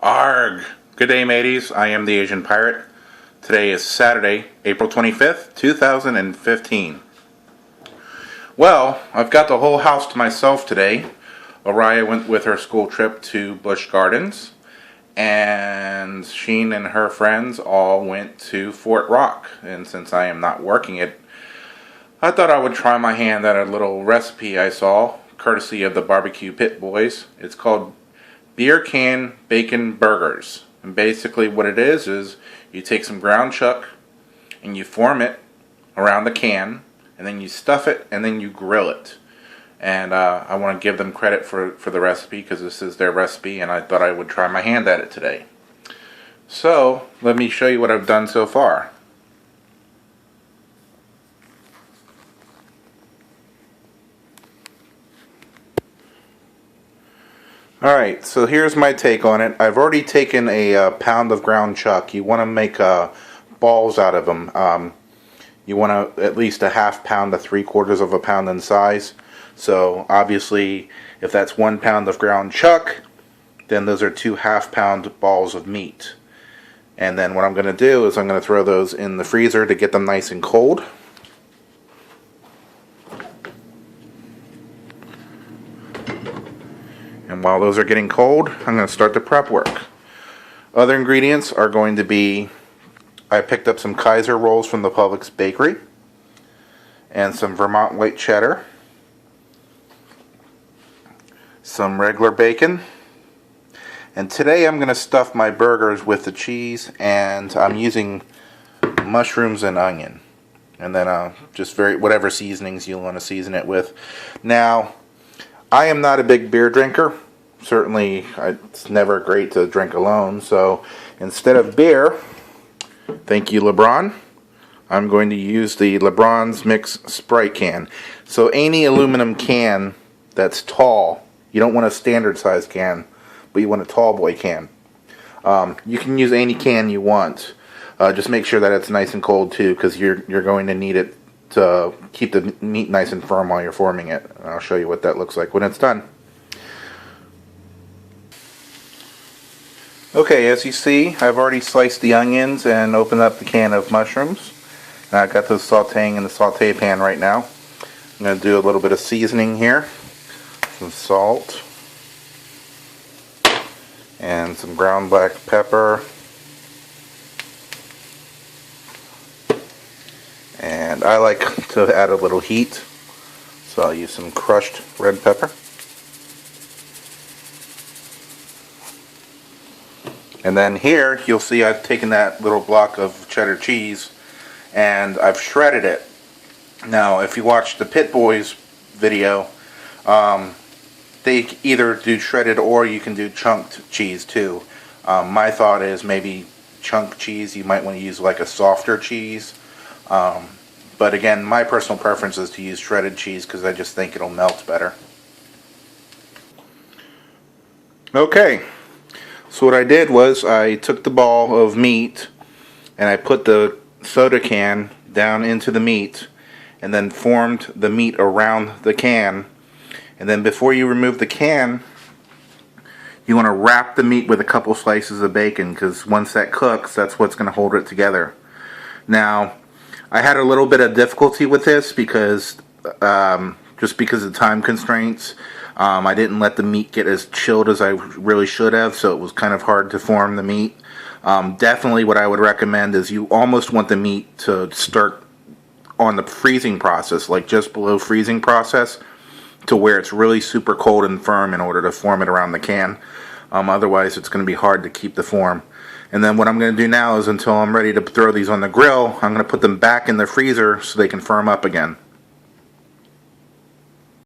Argh! Good day, mateys. I am the Asian Pirate. Today is Saturday, April 25th, 2015. Well, I've got the whole house to myself today. Araya went with her school trip to Busch Gardens, and Sheen and her friends all went to Fort Rock. And since I am not working it, I thought I would try my hand at a little recipe I saw, courtesy of the Barbeque Pit Boys. It's called beer can bacon burgers. And basically what it is you take some ground chuck and you form it around the can, and then you stuff it, and then you grill it. And I want to give them credit for the recipe, because this is their recipe, and I thought I would try my hand at it today. So let me show you what I've done so far. Alright, so here's my take on it. I've already taken a pound of ground chuck. You want to make balls out of them. You want to at least a half pound to 3/4 of a pound in size. So obviously, if that's 1 pound of ground chuck, then those are 2 half-pound balls of meat. And then what I'm going to do is I'm going to throw those in the freezer to get them nice and cold. And while those are getting cold, I'm going to start the prep work. Other ingredients are going to be, I picked up some Kaiser rolls from the Publix bakery, and some Vermont white cheddar, some regular bacon, and today I'm going to stuff my burgers with the cheese, and I'm using mushrooms and onion, and then just whatever seasonings you want to season it with. Now, I am not a big beer drinker. Certainly, it's never great to drink alone. So instead of beer, thank you, LeBron, I'm going to use the LeBron's Mix Sprite can. So any aluminum can that's tall, you don't want a standard size can, but you want a tall boy can. You can use any can you want. Just make sure that it's nice and cold too, because you're going to need it to keep the meat nice and firm while you're forming it. And I'll show you what that looks like when it's done. Okay, as you see, I've already sliced the onions and opened up the can of mushrooms. And I've got those sauteing in the saute pan right now. I'm going to do a little bit of seasoning here. Some salt. And some ground black pepper. And I like to add a little heat, so I'll use some crushed red pepper. And then here, you'll see I've taken that little block of cheddar cheese and I've shredded it. Now, if you watch the Pit Boys video, they either do shredded or you can do chunked cheese too. My thought is maybe chunk cheese, you might want to use like a softer cheese. But again, my personal preference is to use shredded cheese because I just think it'll melt better. Okay, so what I did was I took the ball of meat and I put the soda can down into the meat and then formed the meat around the can. And then before you remove the can, you want to wrap the meat with a couple slices of bacon, because once that cooks, that's what's going to hold it together. Now, I had a little bit of difficulty with this because just because of time constraints. I didn't let the meat get as chilled as I really should have, so it was kind of hard to form the meat. Definitely what I would recommend is you almost want the meat to start on the freezing process, like just below freezing process, to where it's really super cold and firm in order to form it around the can. Otherwise it's going to be hard to keep the form. And then what I'm going to do now is, until I'm ready to throw these on the grill, I'm going to put them back in the freezer so they can firm up again.